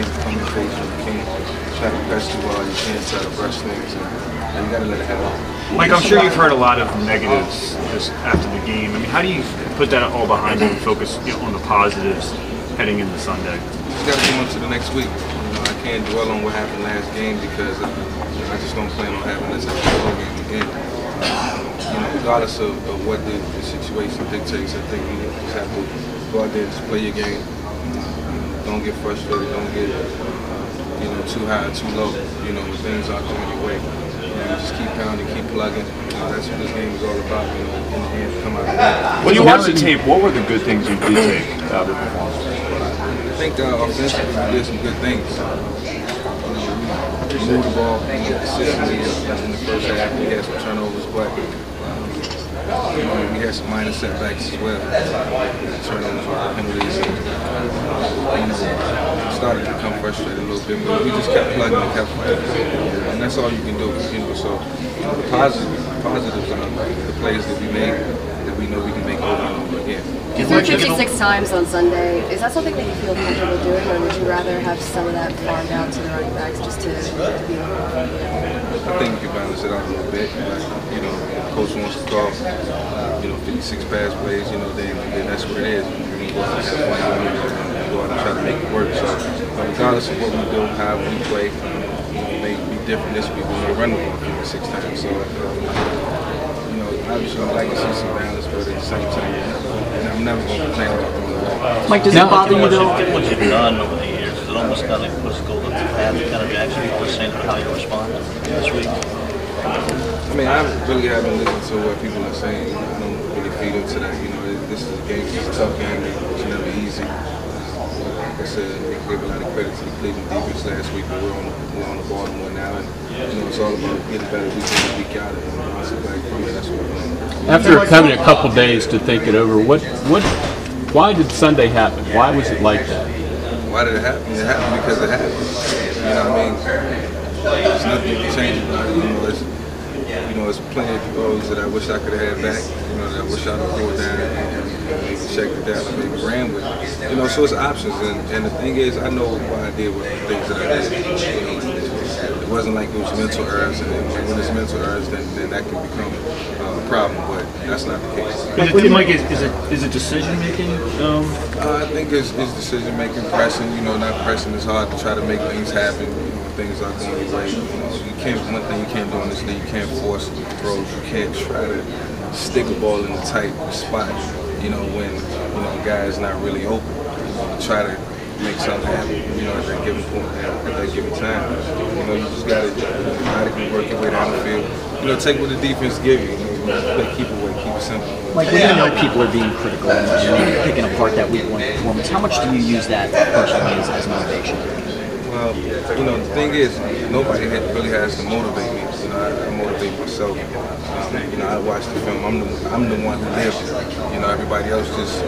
games will come in the face when you can. Try to press the ball, you can't try to rush things, and you got to let it happen. Mike, I'm sure you've heard a lot of negatives just after the game. I mean, how do you put that all behind you and focus on the positives heading into Sunday? Just got to move on to the next week. I can't dwell on what happened last game because I just don't plan on having this game again. Regardless of what the situation dictates, I think you just have to go out there and just play your game. Don't get frustrated. Don't get too high or too low. When things aren't going your way. Just keep pounding, keep plugging. That's what this game is all about. In the end, come out of it. When you watch the tape, what were the good things you did take out of the performance? I think offensively we did some good things. We moved the ball consistently in the first half. We had some turnovers, but we had some minor setbacks as well. Turnovers, penalties. Started to become frustrated a little bit, but we just kept plugging and kept fighting, and that's all you can do. So the positives are the plays that we made, that we know we can make over and over again. You threw 56 times on Sunday. Is that something that you feel comfortable doing, or would you rather have some of that farmed out to the running backs just to be able to? I think you can balance it out a little bit, but coach wants to call 56 pass plays, then that's what it is. We can go out and go out and try to make it work. So regardless of what we do, how we play, it may be different this week. We may run the ball 56 times. So obviously I'd like to see some balance, but at the same time, I'm never going to complain about throwing the ball. Mike, does it bother you though? Given what you've done over the years, is it almost kind of like political that you've had the kind of reaction people are saying to how you respond this week? I really haven't listened to what people are saying. I don't really feed into that. This is a game, it's a tough game, it's never easy. Like I said, I gave a lot of credit to the Cleveland defense last week, but we're on the Baltimore now, and it's all about getting better week in and week out, and bounce back from it. That's what we're doing. After having a couple days to think it over, why did Sunday happen? Why was it like that? Why did it happen? It happened because it happened. There's nothing you can change about it. There's plenty of throws that I wish I could have had back. That I wish I would throw down and maybe check it down and maybe ran with it. So it's options. And the thing is, I know why I did what the things that I did. It wasn't like it was mental errors, and when it's mental errors, then that can become a problem. But that's not the case. Mike, is it decision making? I think it's decision making, pressing. Not pressing is hard to try to make things happen. Things are going your way. One thing you can't do in this league, you can't force throws. You can't try to stick a ball in a tight spot. When a guy is not really open. Try to make something happen. At that given point, at that given time. You just got to automatically work your way down the field. Take what the defense give you. Keep it away, keep it simple. Like, we know people are being critical and picking apart that week one performance. How much do you use that personally as motivation? Well, the thing is, nobody really has to motivate me. I motivate myself. I watch the film. I'm the one who lives it. Everybody else just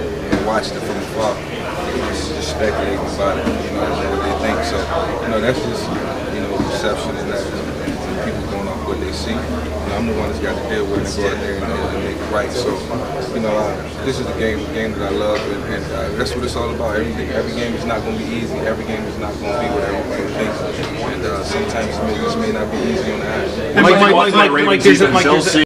watched it from afar. Just speculating about it. I don't know what they think. So, that's just perception and that people going off what they see. I'm the one that's got to deal with it and go out there and make it right. So, this is the game that I love, and that's what it's all about. Every game is not going to be easy. Every game is not going to be what everybody thinks. And sometimes this may not be easy on the eye. Mike, there's